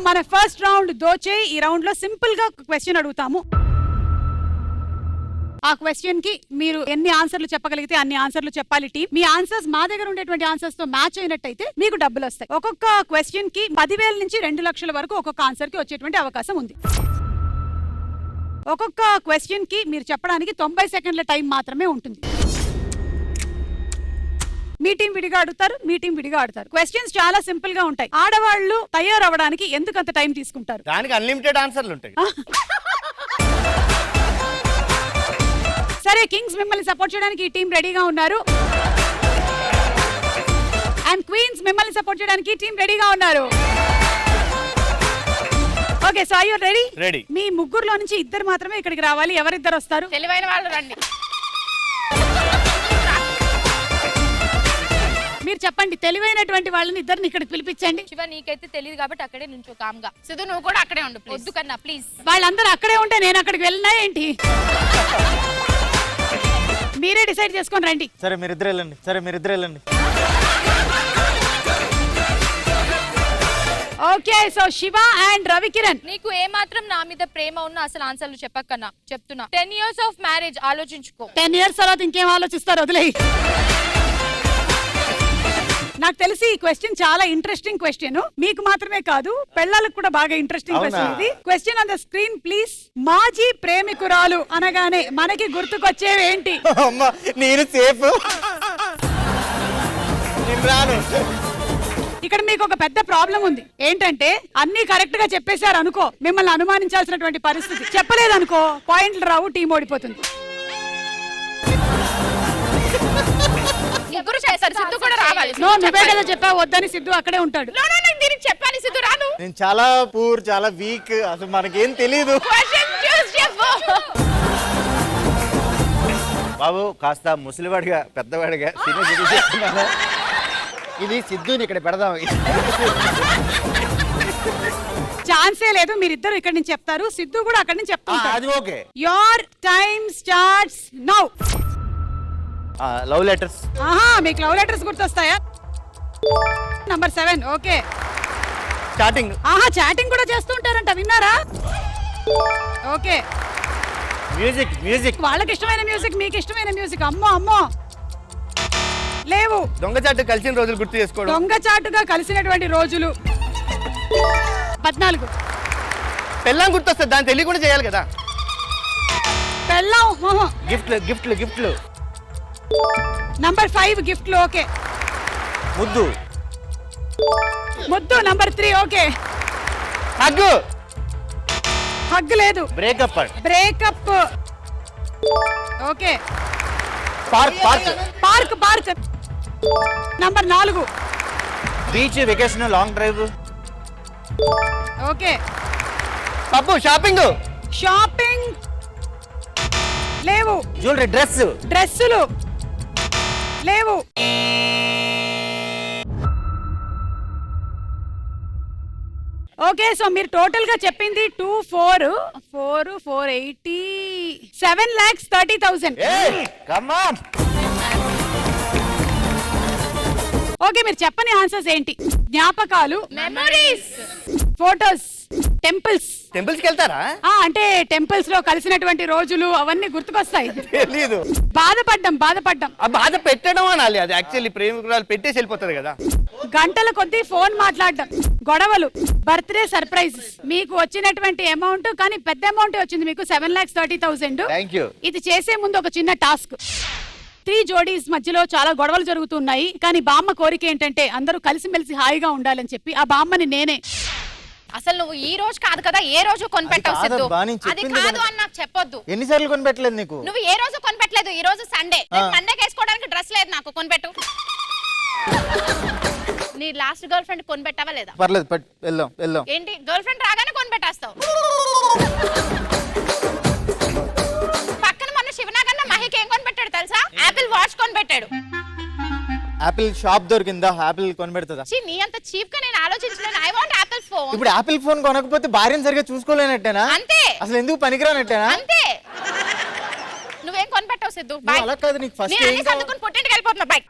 మన first round దోచే. ఈ round లో సింపుల్ గా క్వశ్చన్ అడుగుతాము. ఆ క్వశ్చన్ కి మీరు ఎన్ని ఆన్సర్లు చెప్పగలిగితే అన్ని ఆన్సర్లు చెప్పాలి టీం. మీ ఆన్సర్స్ మా దగ్గర ఉండేటువంటి ఆన్సర్స్ తో మ్యాచ్ అయినట్టయితే మీకు డబ్బులు వస్తాయి. ఒక్కొక్క క్వశ్చన్ కి 10,000 నుంచి 2 లక్షల వరకు ఒక్కొక్క ఆన్సర్ కి వచ్చేటువంటి అవకాశం ఉంది. ఒక్కొక్క క్వశ్చన్ కి మీరు చెప్పడానికి 90 సెకండ్ల టైం మాత్రమే ఉంటుంది. మీ టీం విడిగా ఆడుతారు, మీ టీం విడిగా ఆడతారు. క్వశ్చన్స్ చాలా సింపుల్ గా ఉంటాయి. ఆడవాళ్లు తయారవడానికి ఎందుకు అంత టైం తీసుకుంటారు? దానికి అన్లిమిటెడ్ ఆన్సర్లు ఉంటాయి. సరే, కింగ్స్ మిమ్మల్ని సపోర్ట్ చేయడానికి ఈ టీం రెడీగా ఉన్నారు. అండ్ క్వీన్స్ మిమ్మల్ని సపోర్ట్ చేయడానికి ఈ టీం రెడీగా ఉన్నారు. Okay, so are you ready? Ready. మీ ముగ్గురులో నుంచి ఇద్దరు మాత్రమే ఇక్కడికి రావాలి. ఎవరిద్దరు వస్తారు? తెలివైన వాళ్ళు రండి. మీరు చెప్పండి, తెలివైనటువంటి వాళ్ళని ఇద్దరిని ఇక్కడికి పిలిపించండి. శివ, నీకైతే తెలియదు కాబట్టి అక్కడే నుంచో కామ్గా. సిద్ధు, నువ్వు కూడా అక్కడే ఉండు. వద్దు కన్నా ప్లీజ్. వాళ్ళందరూ అక్కడే ఉంటే నేను అక్కడికి వెళ్ళినా ఏంటి? మీరే డిసైడ్ చేసుకొని రండి. సరే, మీరిద్దరు వెళ్ళండి. Okay, so Shiva and Ravikiran. నీకు ఏ మాత్రం నా మీద ప్రేమ ఉన్నా అసలు ఆన్సర్లు చెప్పకన్నా చెప్తున్నా. 10 years ఆఫ్ మ్యారేజ్ ఆలోచించుకో. 10 years తర్వాత ఇంకేం ఆలోచిస్తారు? వదిలేయి. నాకు తెలిసి ఈ క్వశ్చన్ చాలా ఇంట్రెస్టింగ్ క్వశ్చన్. మీకు మాత్రమే కాదు, పెళ్ళాలకు కూడా బాగా ఇంట్రెస్టింగ్ క్వశ్చన్ ఇది. Question on the screen please. మాజీ ప్రేమికురాలు అనగానే మనకి గుర్తుకొచ్చేవి ఏంటి? నేను సేఫ్. ఇక్కడ మీకు ఒక పెద్ద ప్రాబ్లం ఉంది. ఏంటంటే అన్ని కరెక్ట్ గా చెప్పేశారు అనుకో, మిమ్మల్ని అనుమానించాల్సినటువంటి పరిస్థితి. చెప్పలేదనుకో పాయింట్లు రావు, టీం ఓడిపోతుంది. ముగ్గురు చేశారు, సిద్ధు కూడా రావాలి. నువ్వే కదా చెప్పావు వద్దని, సిద్ధు అక్కడే ఉంటాడు. దీనికి చెప్పాలి, సిద్ధు రాను. నేను చాలా పూర్, చాలా వీక్, అసలు మనకేం తెలీదు. బాబు కాస్త ముసలివాడిగా పెద్దవాడిగా ఇది సిద్ధుని ఇక్కడ పెడదాం. ఛాన్సే లేదు. మీరిద్దరు ఇక్కడ నుంచి చెప్తారు, సిద్ధు కూడా అక్కడి నుంచి చెప్తారు. అది okay. Your time starts now. Love letters. మీకు లవ్ లెటర్స్ గుర్తొస్తాయా? నంబర్ 7. ఓకే. చాటింగ్. చాటింగ్ కూడా చేస్తూ ఉంటారంట, విన్నారా? ఓకే. మ్యూజిక్. వాళ్ళకి ఇష్టమైన మ్యూజిక్, మీకు ఇష్టమైన మ్యూజిక్. అమ్మో లేవు. దొంగచాటు కలిసిన రోజులు గుర్తు చేసుకోవడం. దొంగచాటుగా కలిసినటువంటి రోజులు 14. పెళ్ళాం గుర్తొస్తుంది, దాన్ని తెలియకుండా చేయాలి కదా. పెళ్ళాం. గిఫ్ట్లు. నంబర్ 5 గిఫ్ట్లు. ఓకే. ముద్దు నంబర్ 3. ఓకే. హగ్ లేదు. Breakup. Okay. Park. Number 4 beach, vacation, long drive. Okay. Pub, shopping లేవు. జ్యువెలరీ, డ్రెస్సులు లేవు. ఓకే, సో మీరు టోటల్ గా చెప్పింది 2 4 4 480 7,30,000. ఓకే, మీరు చెప్పని ఆన్సర్స్ ఏంటి? జ్ఞాపకాలు, మెమరీస్, ఫోటోస్, టెంపుల్స్ కి వెళ్తారా? అంటే టెంపుల్స్ లో కలిసినటువంటి రోజులు అవన్నీ గుర్తుకొస్తాయి. తెలీదు. బాధపడ్డం. ఆ బాధ పెట్టడం అనాలి. అది యాక్చువల్లీ ప్రేమికురాలు పెట్టేసి వెళ్ళిపోతుంది కదా. గంటల కొద్దీ ఫోన్ మాట్లాడడం, గొడవలు, బర్త్డే సర్ప్రైజ్. మీకు వచ్చినటువంటి అమౌంట్ కానీ పెద్ద అమౌంట్ వచ్చింది మీకు, 7,30,000. Thank you. ఇది చేసే ముందు ఒక చిన్న టాస్క్. 3 జోడీస్ మధ్యలో చాలా గొడవలు జరుగుతున్నాయి, కానీ బామ్మ కోరిక ఏంటంటే అందరూ కలిసిమెలిసి హాయిగా ఉండాలని చెప్పి. ఆ బామ్మని నేనే. అసలు నువ్వు ఈ రోజు కాదు కదా, ఏ రోజు కొనిపెట్టావు సిద్ధు? అది కాదు అని నాకు చెప్పొద్దు. ఎన్నిసార్లు కొనిపెట్టలేదు నీకు? నువ్వు ఏ రోజు కొనిపెట్టలేదు. ఈ రోజు సండే, మండే వేసుకోవడానికి డ్రెస్ లేదు నాకు. కొనిపెట్టు. నీ లాస్ట్ గర్ల్ ఫ్రెండ్ కొనిపెట్టావా లేదా? పర్లేదు, వెళ్దాం. ఏంటి గర్ల్ ఫ్రెండ్ రాగానే కొనిపెట్టేస్తావు? పక్కన మొన్న శివనాగన్న మహికి ఏం కొనిపెట్టాడు తెలుసా? యాపిల్ వాచ్ కొనిపెట్టాడు. యాపిల్ షాప్ దొరికిందా? యాపిల్ కొనిపెడుతుందా? నీ అంత చీప్ గా నేను ఆలోచించలేను. I want Apple phone. ఇప్పుడు యాపిల్ ఫోన్ కొనకపోతే భార్యను సరిగా చూసుకోలేనట్టేనా? అంతే. అసలు ఎందుకు పనికిరానట్టేనా? అంతే. నువ్వేం కొనిపెట్టావు సిద్ధు? అలా కాదు, నీకు ఫస్ట్ పుట్టింటికి వెళ్ళిపోతున్నా. బై.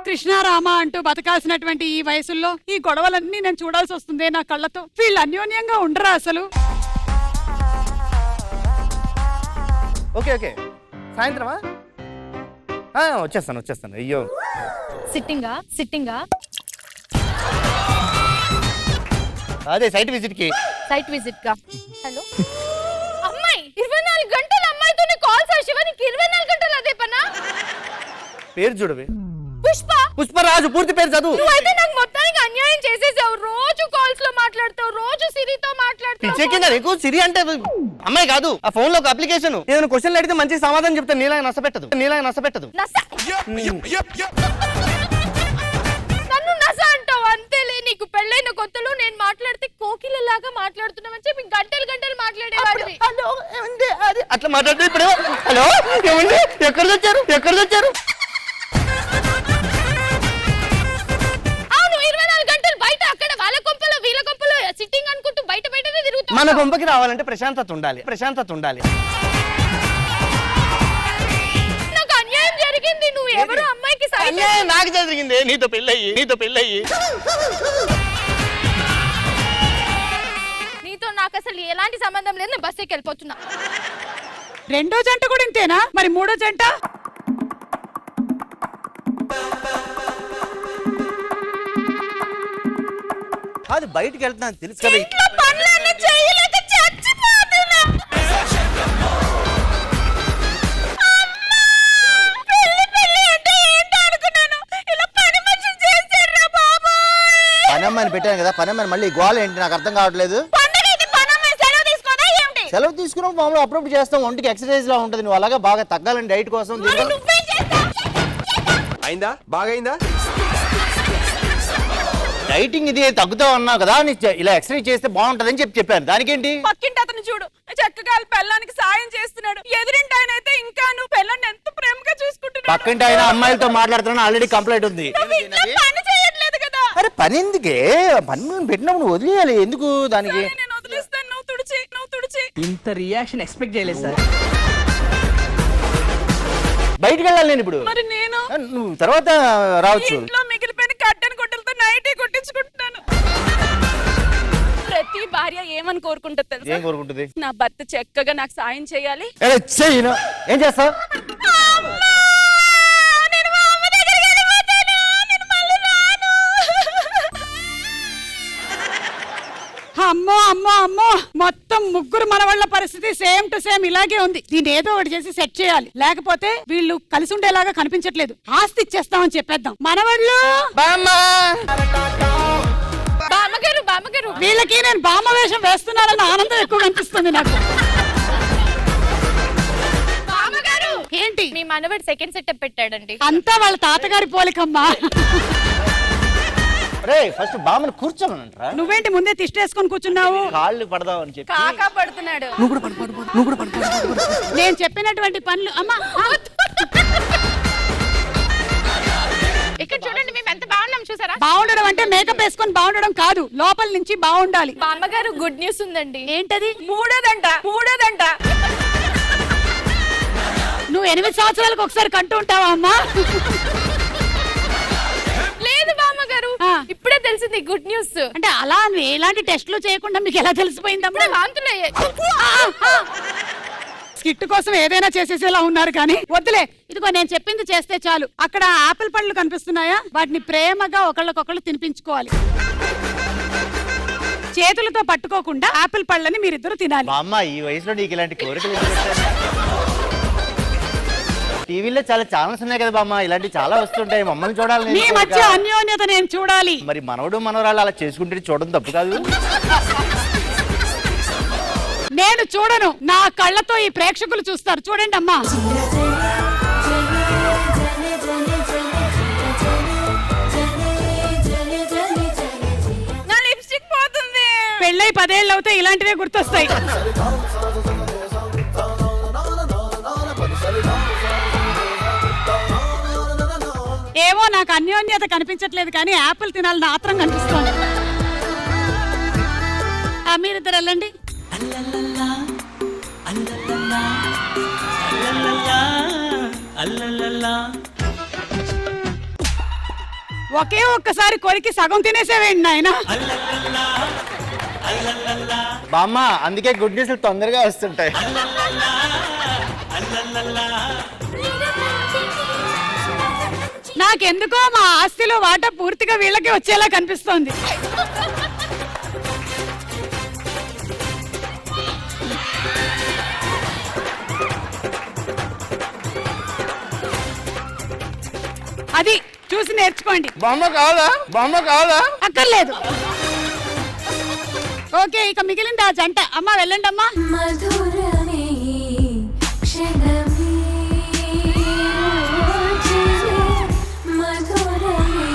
కృష్ణారామ అంటూ బతకాల్సినటువంటి ఈ వయసుల్లో ఈ గొడవలన్నీ నేను చూడాల్సి వస్తుంది నా కళ్ళతో. వీళ్ళు అన్యోన్యంగా ఉండరా అసలు? ఓకే ఓకే, సాయంత్రమా? వచ్చేస్తాను. అయ్యో, సిట్టింగా అదే సైట్ విజిట్ కి. హలో అమ్మాయి, 24 గంటలు అమ్మాయితోనే కాల్స్. శివ, నీకు 24 గంటలు అదే పనా? పేరు చూడవే, పుష్పరాజు. పూర్తి పేరు చదువు. నువ్వైతే నాకు మొత్తానికి అన్యాయం చేసేసావు. రోజు కాల్స్ లో మాట్లాడతావు, రోజు సిరితో మాట్లాడతావు. పిచ్చెక్కిందా నీకు? సిరి అంటే అమ్మాయి కాదు, ఆ ఫోన్ లో ఒక అప్లికేషన్. ఏదైనా క్వశ్చన్ అడిగితే మంచి సమాధానం చెప్తాను. నీలా నష్టపెట్టదు. నన్ను నస అంటావు అంతేలే. నీకు పెళ్ళైన కొత్తలో నేను మాట్లాడితే కోకిలలాగా మాట్లాడుతున్నామని చెప్పి గంటలు మాట్లాడేవాడివి. అట్లా మాట్లాడితే ఇప్పుడు హలో ఏమండి, ఎక్కడ వచ్చారు? అవును, 24 గంటలు బయట, అక్కడ వాళ్ళ కొంపలో వీళ్ళ కొంపలో సిట్టింగ్ అనుకుంటూ బయటనే తిరుగుతూ. మన కొంపకి రావాలంటే ప్రశాంతత ఉండాలి. నాకు అన్యాయం జరిగింది. నువ్వు ఎవరు అమ్మాయికి నాకు జరిగింది. నీతో పెళ్ళయ్యి నీతో నాకు అసలు ఎలాంటి సంబంధం లేదు. నేను బస్ ఎక్కి వెళ్ళిపోతున్నా. రెండో జంట కూడా ఇంతేనా? మరి మూడో జంట? అది బయటికి వెళ్తున్నాను తెలుసు కదా. ఇంట్లో పనులన్నీ చేయలేక చచ్చిపోతున్నా. పెళ్లి అంటే ఏంటో అనుకున్నాను. ఇలా పని మనిషి చేస్తారా బాబోయ్. పని అమ్మాయిని పెట్టాను కదా, పని అమ్మాయిని మళ్ళీ గోల ఏంటి నాకు అర్థం కావట్లేదు. సెలవు తీసుకున్నాం మామూలు అప్పుడప్పుడు చేస్తాం. ఒంటికి ఎక్సర్సైజ్ లా ఉంటుంది. నువ్వు అలాగా బాగా తగ్గాలని డైట్ కోసం బాగైందా? డైటింగ్ ఇది తగ్గుతావు అన్నావు కదా, ఇలా ఎక్సర్సైజ్ చేస్తే బాగుంటదని చెప్పాను. దానికేంటి? పక్కింటి అతను చూడు, చక్కగా పెళ్ళానికి సాయం చేస్తున్నాడు. ఎదురింటి ఆయన అయితే ఇంకా నువ్వు పెళ్ళాన్ని ఎంత ప్రేమగా చూసుకుంటున్నావు. పక్కింటి ఆయన అమ్మాయిలతో మాట్లాడుతున్నా, ఆల్రెడీ కంప్లైంట్ ఉంది. పని చేయట్లేదు కదా. అరే పని ఎందుకే? పని పెట్టినప్పుడు నువ్వు వదిలేయాలి. ఎందుకు దానికి? నేను వదిలేస్తాను, నువ్వు తుడిచి. ఇంత రియాక్షన్ ఎక్స్పెక్ట్ చేయలేదు సార్. బయటికి వెళ్ళాలి నేను ఇప్పుడు. మరి నేను నువ్వు తర్వాత రావచ్చు. ఇంట్లో మిగిలిపోయిన కట్టెన్ గుడ్డలతో నైటీ కుట్టించుకుంటున్నాను. ప్రతి భార్య ఏమని కోరుకుంటుంది తెలుసా? ఏం కోరుకుంటుంది? నా భర్త చక్కగా నాకు సాయం చేయాలి. చెయ్యను. ఏం చేస్తావు? అమ్మో మొత్తం ముగ్గురు మనవాళ్ళ పరిస్థితి సేమ్ టు సేమ్ ఇలాగే ఉంది. దీన్ని ఏదో ఒకటి చేసి సెట్ చేయాలి, లేకపోతే వీళ్ళు కలిసి ఉండేలాగా కనిపించట్లేదు. ఆస్తి ఇచ్చేస్తామని చెప్పేద్దాం. మనవాళ్ళు బామ్మగారు వీళ్ళకి నేను బామ్మ వేషం వేస్తున్నానన్న ఆనందం ఎక్కువ కనిపిస్తుంది నాకు. ఏంటి? మీ మనవడు సెకండ్ సెటప్ పెట్టాడండి. అంతా వాళ్ళ తాతగారి పోలికమ్మా. ఫస్ట్ బామ్మను కూర్చోమనంటరా? నువ్వేంటి ముందే తిష్టేసుకొని కూర్చున్నావు? కాళ్ళు పడదామని చెప్పి కాకా పడుతున్నాడు. నువ్వు కూడా పడు. నేను చెప్పినటువంటి పనులు అమ్మా. ఇక్కడ చూడండి, మేము ఎంత బాగున్నాం చూసారా? బాగుండడం అంటే మేకప్ వేసుకొని బాగుండడం కాదు, లోపల నుంచి బాగుండాలి. బామ్మగారు గుడ్ న్యూస్ ఉందండి. ఏంటది? మూడోదంట. నువ్వు 8 సంవత్సరాలకు ఒకసారి కంటూ ఉంటావా అమ్మా? లేదు బామ్మగారు, ఇప్పుడే తెలిసింది గుడ్ న్యూస్. అంటే అలా ఎలాంటి టెస్టులు చేయకుండా మీకు ఎలా తెలిసిపోయిందమ్మా? స్కిట్ కోసం ఏదైనా చేసేసేలా ఉన్నారు కానీ వద్దులే. ఇదిగో నేను చెప్పింది చేస్తే చాలు. అక్కడ ఆపిల్ పళ్ళు కనిపిస్తున్నాయా? వాటిని ప్రేమగా ఒకళ్ళకొకళ్ళు తినిపించుకోవాలి. చేతులతో పట్టుకోకుండా ఆపిల్ పళ్ళని మీరిద్దరు తినాలి. అమ్మ ఈ వయసులో నీకు ఇలాంటి కోరికలు టీవీలో చాలా ఛానల్స్ ఉన్నాయి కదా బామ్మ, ఇలాంటి చాలా వస్తుంటాయి. మమ్మల్ని చూడాలి. మీ మధ్య అన్యోన్యత నేను చూడాలి. మరి మనవడు మనవరాలు అలా చేసుకుంటే చూడడం తప్పు కాదు. నేను చూడను, నా కళ్ళతో ఈ ప్రేక్షకులు చూస్తారు. చూడండి అమ్మా. నా లిప్స్టిక్ పోతుంది. పెళ్ళై 10 ఏళ్ళు అవుతే ఇలాంటివే గుర్తొస్తాయి. ఏవో నాకు అన్యోన్యత కనిపించట్లేదు కానీ యాపిల్ తినాలని ఆత్రం కనిపిస్తోంది. మీరిద్దరు వెళ్ళండి. ఒకే ఒక్కసారి కొరికి సగం తినేసేవేండి నాయన. బామ్మ అందుకే గుడ్ న్యూస్ తొందరగా వస్తుంటాయి. నాకెందుకో మా ఆస్తిలో వాటా పూర్తిగా వీళ్ళకి వచ్చేలా కనిపిస్తోంది. అది చూసి నేర్చుకోండి. బామ్మ కావాలా అక్కర్లేదు. ఓకే, ఇక మిగిలింది ఆ జంట. అమ్మా వెళ్ళండి అమ్మా. మధురమే క్షణమే మధురమే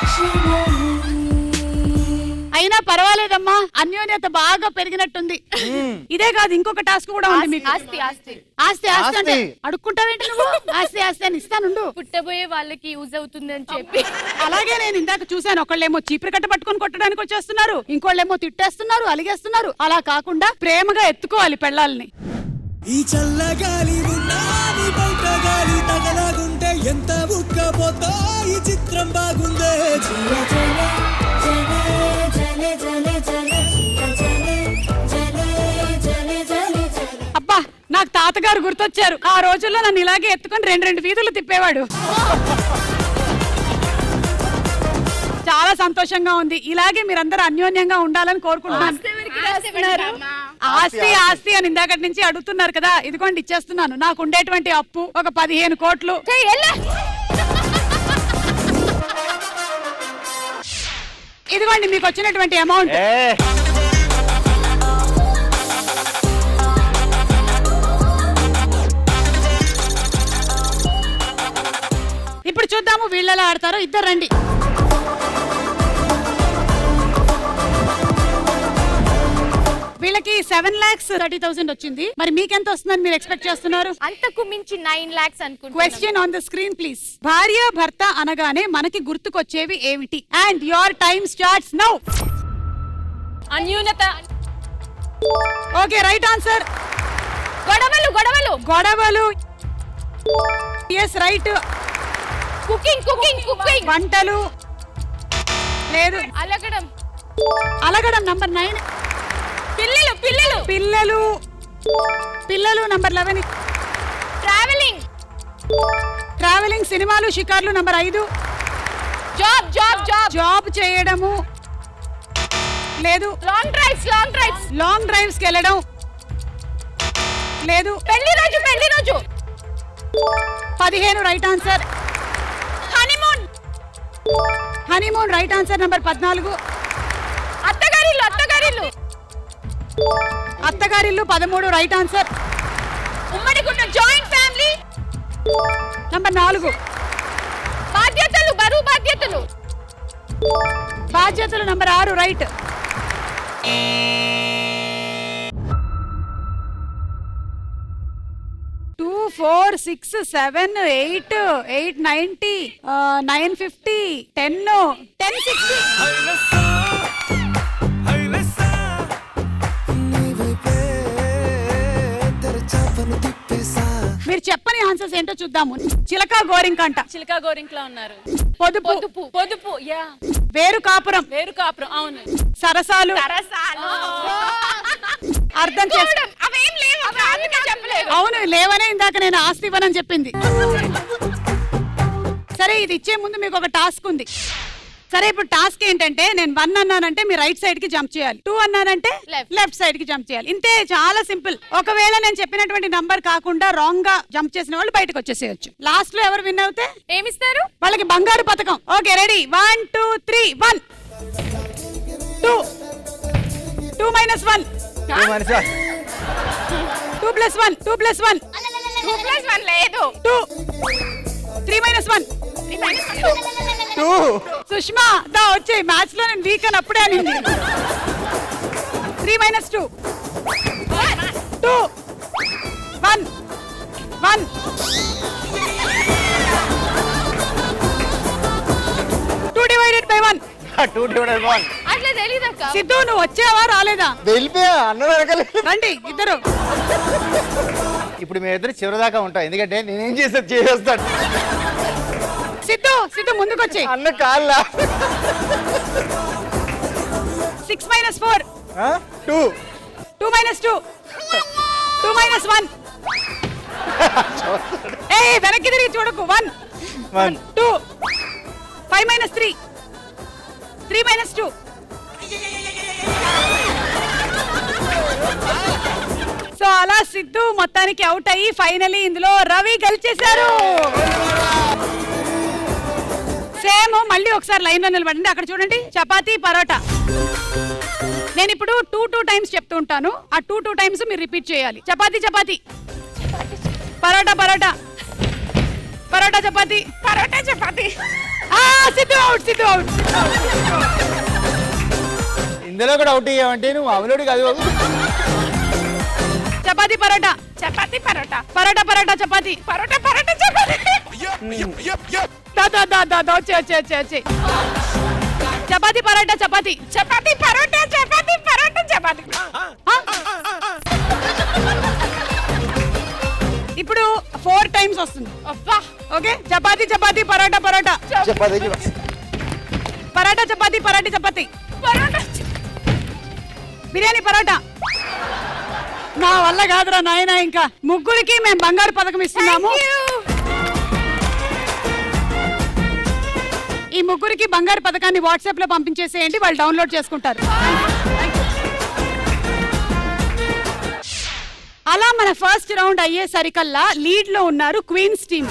క్షణమే. అయినా పర్వాలేదమ్మా, అన్యోన్యత బాగా పెరిగినట్టుంది. ఇదే కాదు, ఇంకొక టాస్క్ కూడా ఉంది మీకు. ఆస్తి ఆస్తి ఆస్తి ఆస్తి అంటే అడుక్కుంటావేంటి నువ్వు? ఆస్తి ఆస్తి అని ఇస్తానుండు. పుట్టబోయే వాళ్ళకి యూజ్ అవుతుంది అని చెప్పి. అలాగే నేను ఇందాక చూశాను, ఒకళ్ళేమో చీపురు కట్ట పట్టుకొని కొట్టడానికి వచ్చేస్తున్నారు, ఇంకోళ్ళేమో తిట్టేస్తున్నారు, అలిగేస్తున్నారు. అలా కాకుండా ప్రేమగా ఎత్తుకోవాలి పెళ్ళాలని. ఈ చల్లగాలి ఉన్నాని బయట గాలి తగలగుంటే ఎంత ఉక్కపోతా ఈ చిత్రం బాగుందే. జల జల జల జల జల జల జల జల జల. అబ్బా, నాకు తాతగారు గుర్తొచ్చారు. ఆ రోజుల్లో నన్ను ఇలాగే ఎత్తుకొని రెండు వీధులు తిప్పేవాడు. చాలా సంతోషంగా ఉంది. ఇలాగే మీరందరూ అన్యోన్యంగా ఉండాలని కోరుకుంటున్నాను. ఆస్తి ఆస్తి అని ఇందాకటి నుంచి అడుగుతున్నారు కదా, ఇదిగోండి ఇచ్చేస్తున్నాను. నాకు ఉండేటువంటి అప్పు ఒక 15 కోట్లు. ఇదిగోండి మీకు వచ్చినటువంటి అమౌంట్. ఇప్పుడు చూద్దాము వీళ్ళెలా ఆడతారో. ఇద్దరు రండి. వీళ్ళకి 7,30,000 వచ్చింది. మరి మీకెంత వస్తుందని మీరు ఎక్స్పెక్ట్ చేస్తున్నారు? అంతకు మించి 9 lakhs అనుకుంటున్నాను. Question on the screen please. భార్య భర్త అనగానే మనకి గుర్తుకొచ్చేవి ఏమిటి? And your time starts now. అన్యూనత. Okay, right answer. గొడవలు గొడవలు గొడవలు. Yes, right. Cooking cooking cooking. వంటలు. లేదు. అలగడం. అలగడం నంబర్ 9. పిల్లలు పిల్లలు పిల్లలు. పిల్లలు నంబర్ 11. ట్రావెలింగ్. ట్రావెలింగ్. సినిమాలు షికార్లు number 5. Job job job. Job చేయడము. లేదు. Long drives long drives. Long drives కి వెళ్ళడం. లేదు. పెళ్లి రోజు పెళ్లి రోజు. 15 right answer. Honeymoon. Honeymoon right answer number 14. అత్తగారిల్లు అత్తగారిల్లు. అత్తగారిల్లు 13 రైట్ ఆన్సర్. ఉమ్మడి కుటుంబం జాయింట్ ఫ్యామిలీ. నంబర్ 4. బాధ్యతలు బరువు బాధ్యతలు. బాధ్యతలు నంబర్ 6 రైట్. టూ 4 6 7 8 890 950 10 1060. మీరు చెప్పని ఆన్సర్స్ ఏంటో చూద్దాము. చిలక గోరింకంట. చిలకా గోరింక్ లో ఉన్నారు. పొదుపు. పొదుపు పొదుపు యా. వేరు కాపురం. వేరు కాపురం. అవును. సరసాలు. సరసాలు. అర్థం చేసుకో. అవేం లేవు. అందుకే చెప్పలేదు. అవును, లేవనే ఇందాక నేను ఆస్తి ఇవ్వనని చెప్పింది. సరే, ఇది ఇచ్చే ముందు మీకు ఒక టాస్క్ ఉంది. సరే, ఇప్పుడు టాస్క్ ఏంటంటే, నేను 1 అన్నానంటే మీరు రైట్ సైడ్ కి జంప్ చేయాలి, 2 అన్నానంటే లెఫ్ట్ సైడ్ కి జంప్ చేయాలి. ఇంతే, చాలా సింపుల్. ఒకవేళ నేను చెప్పినటువంటి నంబర్ కాకుండా రాంగ్ గా జంప్ చేసిన వాళ్ళు బయటకు వచ్చేసేయచ్చు. లాస్ట్ లో ఎవరు విన్ అవుతే ఏమిస్తారు? వాళ్ళకి బంగారు పథకం. Okay, ready? 1 2 3 1 2 2 - 1 2 + 1 2 + 1 2 + 1 లేదు. 2 3 - 1 2. సుష్మా దా వచ్చే మ్యాచ్ లో నేను వీక్ అని అప్పుడే అనింది. 3 - 2 2 1 1 2 / 1 2 / 1. అట్లా తెలీదక్క. సిద్ధు, నువ్వు వచ్చావా రాలేదా? వెళ్ళిపోయా అన్న వెనకాల. రండి ఇద్దరు. ఇప్పుడు మేము ఇద్దరు చివరిదాకా ఉంటాం, ఎందుకంటే నేనేం చేసేది చేసేస్తాను. సిద్ధు సిద్ధు ముందుకొచ్చి అన్న కాళ్ళ 6 - 4 2 2 - 2 2 - 1 ఏయ్ వెనక్కి తిరిగి చూడకు 1 1 2 5 - 3 3 - 2 సో అలా సిద్ధు మొత్తానికి అవుట్ అయ్యి ఫైనలీ ఇందులో రవి గెలిచేశారు. సేమ్ మళ్ళీ ఒకసారి లైన్ లో నిలబడండి. అక్కడ చూడండి చపాతీ పరోటా. నేను ఇప్పుడు 2 టైమ్స్ చెప్తూ ఉంటాను. ఆ 2 టైమ్స్ మీరు రిపీట్ చేయాలి. చపాతీ చపాతీ పరోటా పరోటా పరోటా చపాతీ పరోటా చపాతీ. Siddhu out Siddhu out. ఇందులో కూడా అవుట్ అయ్యావంటే నువ్వు అవలోడి కాదు బాబు. చపాతీ పరోటా చపాతీ పరోటా పరోటా పరోటా చపాతీ పరోటా పరోటా చపాతీ. దా దా దా దా దా వచ్చే వచ్చే వచ్చే వచ్చే. చపాతీ పరోటా చపాతీ చపాతీ పరోటా చపాతీ పరోటా చపాతీ. ఇప్పుడు 4 టైమ్స్ వస్తుంది. ఓకే చపాతీ చపాతీ పరోటా పరోటా చెప్పదు పరోటా చపాతీ పరోటా చపాతీ పరోటా బిర్యానీ పరోటా. నా వల్ల కాదురా నాయనా. ఇంకా ముగ్గురికి మేము బంగారు పథకం ఇస్తున్నాము. ఈ ముగ్గురికి బంగారు పథకాన్ని వాట్సాప్ లో పంపించేసేయండి, వాళ్ళు డౌన్లోడ్ చేసుకుంటారు. అలా మన ఫస్ట్ రౌండ్ అయ్యేసరికల్లా లీడ్ లో ఉన్నారు క్వీన్స్ టీమ్.